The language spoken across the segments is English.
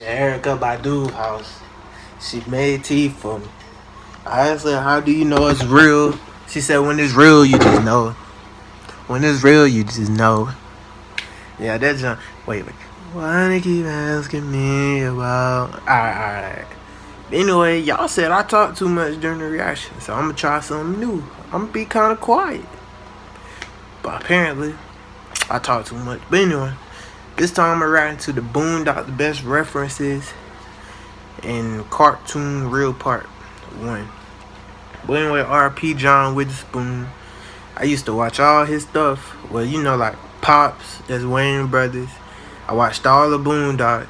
Erica Badu's house. She made tea for me. I asked her, how do you know it's real? She said, when it's real, you just know. When it's real, you just know. Yeah, that's wait. Why they keep asking me about? Alright. Anyway, y'all said I talked too much during the reaction, so I'm gonna try something new. I'm gonna be kind of quiet. But apparently, I talk too much. But anyway, this time I'm reacting to the Boondocks best references in cartoon real part 1. But anyway, RP John Witherspoon. I used to watch all his stuff. Well, you know, like Pops, that's Wayne Brothers. I watched all the Boondocks.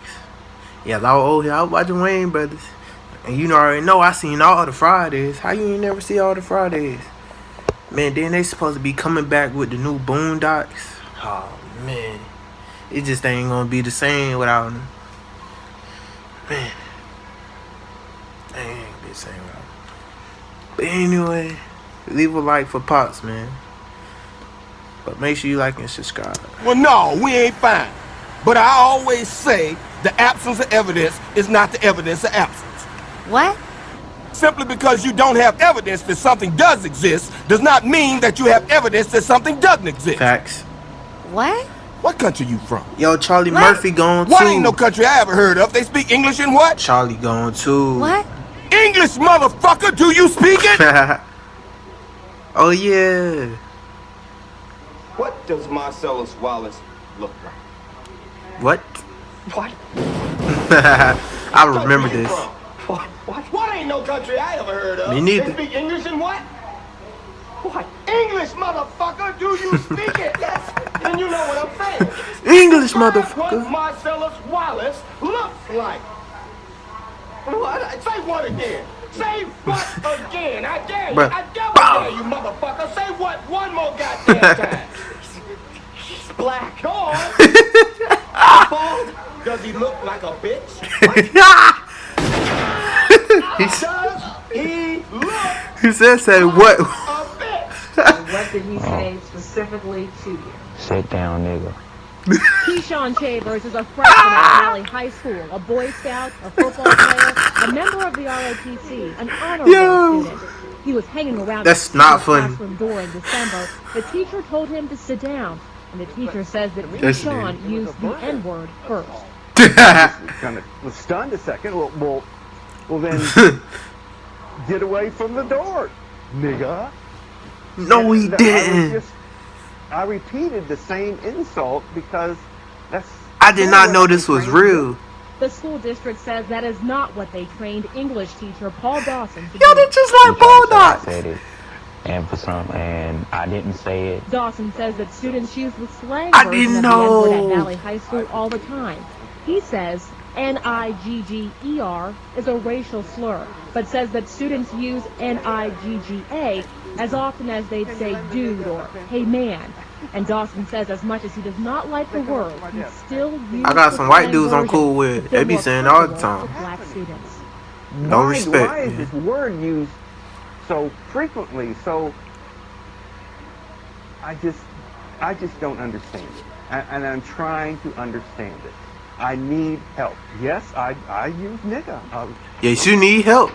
Yeah, I was watching Wayne Brothers. And you already know I seen all the Fridays. How you ain't never see all the Fridays? Man, then they supposed to be coming back with the new Boondocks. Oh, man. It just ain't gonna be the same without them. Man. They ain't gonna be the same without them. But anyway, leave a like for Pops, man. But make sure you like and subscribe. Well, no, we ain't fine. But I always say the absence of evidence is not the evidence of absence. What? Simply because you don't have evidence that something does exist does not mean that you have evidence that something doesn't exist. Facts. What? What country you from? Yo, Charlie What? Murphy gone too. What ain't no country I ever heard of? They speak English in what? Charlie gone too. What? English, motherfucker! Do you speak it? Oh, yeah. What does Marcellus Wallace look like? What? What? I remember this. What ain't no country I ever heard of? Me neither. They speak English in what? What? English, motherfucker! Do you speak it? Yes. Then you know what I'm saying. English, Describe motherfucker. What Marcellus Wallace looks like. What? Say what again? Say what again? I dare you. Bruh. I double dare you, motherfucker. Say what one more goddamn time. He's black. Go on. Bald? Does he look like a bitch? Does he look He say what? a bitch? What did he say specifically to you? Sit down, nigga. Keyshawn Chambers is a freshman at Valley High School, a Boy Scout, a football player, a member of the ROTC, an honor roll student. He was hanging around That's the not funny. classroom door in December. The teacher told him to sit down, and the teacher says that That's Keyshawn used the N-word first. Kind of was stunned a second. Well, then get away from the door, nigga. No, he didn't. I repeated the same insult because I did not know this was real. The school district says that is not what they trained English teacher Paul Dawson to Yo, do. they just like Boondocks. Said it, and I didn't say it. Dawson says that students use the slang I version didn't of the N-word know. at Valley High School all the time. He says N-I-G-G-E-R is a racial slur, but says that students use N-I-G-G-A as often as they'd say dude or hey man. And Dawson says as much as he does not like the word, he still uses I got the some white slang dudes I'm version cool to with. feel They be more saying all the comfortable time. with black students. No respect. Why is this word used so frequently? So I just don't understand it, and I'm trying to understand it. I need help. Yes, I use nigga. Yes, you need help.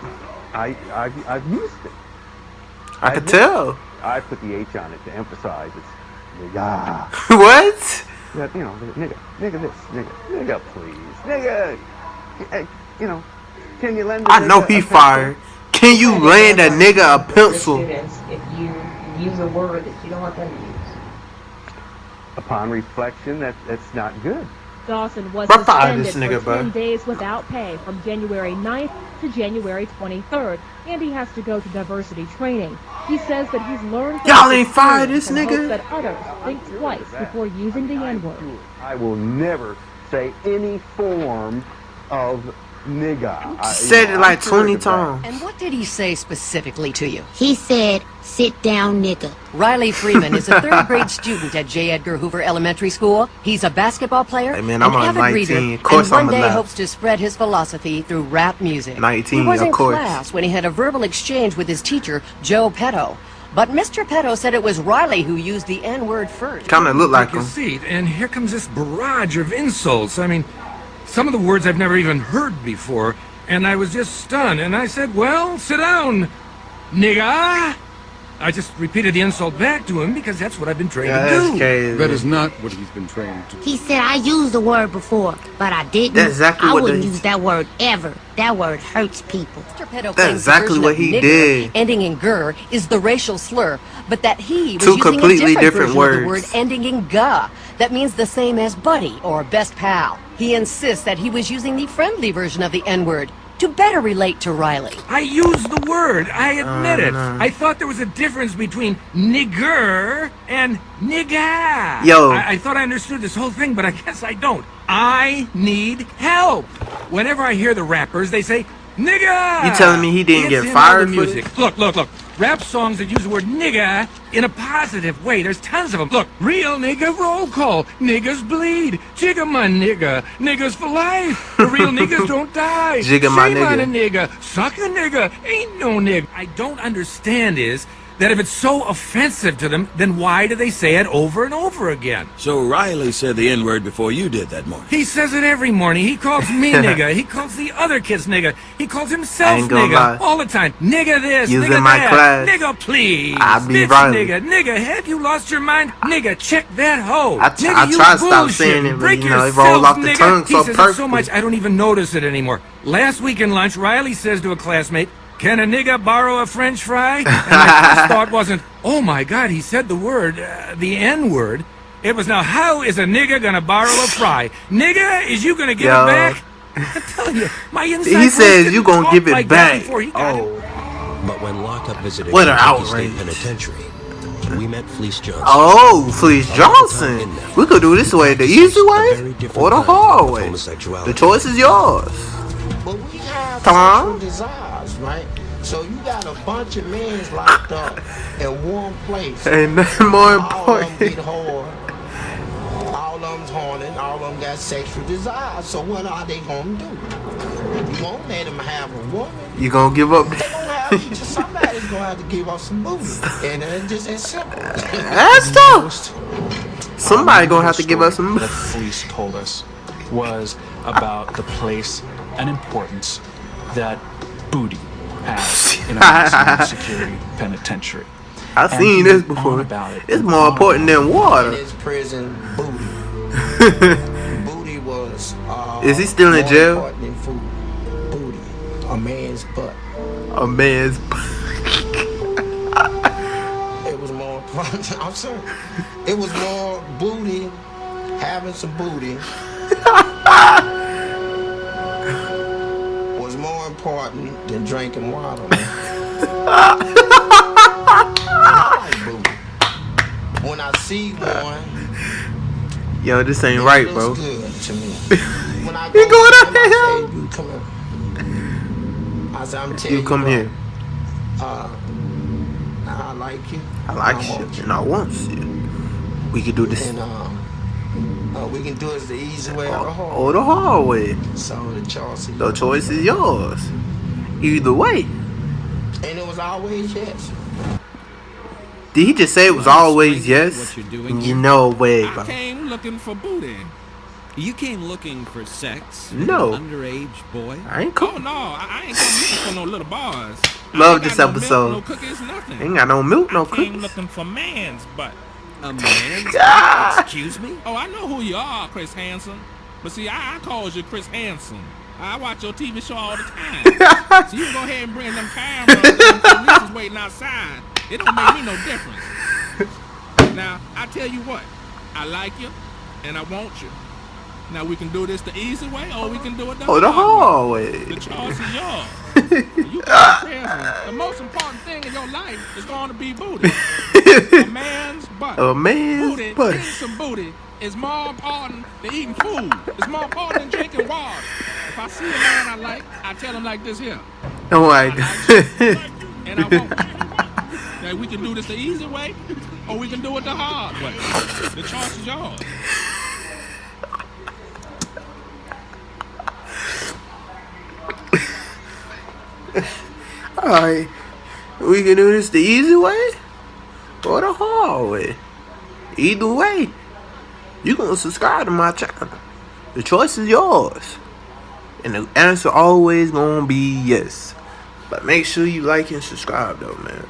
I've used it. I could tell. I put the H on it to emphasize it's nigga. What? Yeah, you know, nigga this, nigga please, nigga. You know, can you lend? I know he fired. Can you lend a nigga a pencil? Students, if you use a word that you don't want them to use. Upon reflection, that's not good. Dawson was Bro, fire this suspended nigga, for 10 bro. days without pay from January 9th to January 23rd, and he has to go to diversity training. He says that he's learned from Y'all his ain't fired this experience and nigga? hopes that others think twice before using the N-word. I will never say any form of nigga. Said it like 20 times. And what did he say specifically to you? He said, sit down, nigga. Riley Freeman is a third-grade student at J. Edgar Hoover Elementary School. He's a basketball player, Hey, man, an I'm on avid 19. reader, Of course and one I'ma day laugh. hopes to spread his philosophy through rap music. 19, he was of in course. class when he had a verbal exchange with his teacher, Joe Petto. But Mr. Petto said it was Riley who used the N-word first. Kinda look like Take a him. seat, and here comes this barrage of insults. I mean, some of the words I've never even heard before, and I was just stunned. And I said, well, sit down, nigga. I just repeated the insult back to him because that's what I've been trained to do. Crazy. That is not what he's been trained to do. He said I used the word before, but I didn't. That's exactly I what wouldn't they- use that word ever. That word hurts people. Mr. Pedo That's claims exactly the what version he of nigger, did. ending in gur, is the racial slur, but that he was Two using completely a different different version of the words. word ending in ga, that means the same as buddy or best pal. He insists that he was using the friendly version of the N-word to better relate to Riley. I used the word. I admit it. no. I thought there was a difference between nigger and nigga. Yo. I thought I understood this whole thing, but I guess I don't. I need help. Whenever I hear the rappers, they say, nigga! You telling me he didn't It's get in fired all the for music. Look. Rap songs that use the word nigga in a positive way. There's tons of them. Look, real nigga roll call. Niggas bleed. Jigga my nigga. Niggas for life. The real niggas don't die. Jigga my Shame on a nigga. nigga. Suck a nigga. Ain't no nigga. I don't understand is that if it's so offensive to them, then why do they say it over and over again? So Riley said the N-word before you did that morning. He says it every morning. He calls me nigga. He calls the other kids nigga. He calls himself ain't gonna lie. nigga all the time. Nigga this, Using nigga my that. class, Nigga please. I be Bitch Riley. nigga. Have you lost your mind? Nigga, check that hoe. I Nigga, you try to stop bullshit. saying it, but Break you know, it yourself, roll off the nigga. tongue He so says it perfectly. so much I don't even notice it anymore. Last week in lunch, Riley says to a classmate, can a nigga borrow a French fry? And my first thought wasn't, oh my God, he said the word, the N-word. It was, now how is a nigga gonna borrow a fry? Nigga, is you gonna give Yo. it back? I'm telling you, my inside He voice says didn't you gonna talk give it like that back. before he got it. Oh, But when lockup visited What an Kentucky State outrage. Penitentiary, we met Fleece Johnson. oh, Fleece Johnson. We could do this way, the easy way or the hard way. The choice is yours. But we have Tom? sexual desires, right? So you got a bunch of men locked up in one place. Ain't nothing more All of them important. get hard. All of them's horny. All of them got sexual desires. So what are they gonna do? You won't let them have a woman. You gonna give up? They gonna have somebody's gonna have to give up some booty, and it's just as simple. That's tough. Somebody gonna have to give us some. That Fleece told us was about the place and importance that booty has in a maximum security penitentiary. I've And seen he this went before. on about it It's and more on important about than In water. his prison, booty. Booty was. Is he still in more jail? important than food. Booty, a man's butt. A man's. It was more. I'm sorry. It was more booty. Having some booty was more important than drinking water. I like booty. When I see one, Yo, this ain't it right, looks bro. good to me. When I You go going to out him, there? I say, you come here. I say, I'm telling You come what, here. I like you. I like I want shit, and I want shit. We could do this. And we can do it the easy way or the hard Or the hard way. So the choice is The choice is yours. Either way. And it was always yes. Did he just say it was always yes? You know, way, I bro. came looking for booty. You came looking for sex? with No. an underage boy? I ain't Oh no, I ain't come looking for no little boys. Love I ain't this got no episode. milk, no cookies, nothing. Ain't got no milk, no I came cookies. looking for man's butt. A man's Ah! butt? Excuse me? Oh, I know who you are, Chris Hansen. But see, I calls you Chris Hansen. I watch your TV show all the time. So you can go ahead and bring them cameras and them police is waiting outside. It don't make me no difference. Now, I tell you what, I like you and I want you. Now we can do this the easy way or we can do it the Oh, the hard hard way. way. The choice is yours. You got prison. The most important thing in your life is going to be booty. A man's butt. A man's booty, butt. Eating some booty is more important than eating food. It's more important than drinking water. If I see a man I like, I tell him like this here. Oh my god. And I won't. Now we can do this the easy way, or we can do it the hard way. The choice is yours. Alright. We can do this the easy way or the hard way. Either way, you gonna subscribe to my channel. The choice is yours. And the answer always gonna be yes. But make sure you like and subscribe though, man.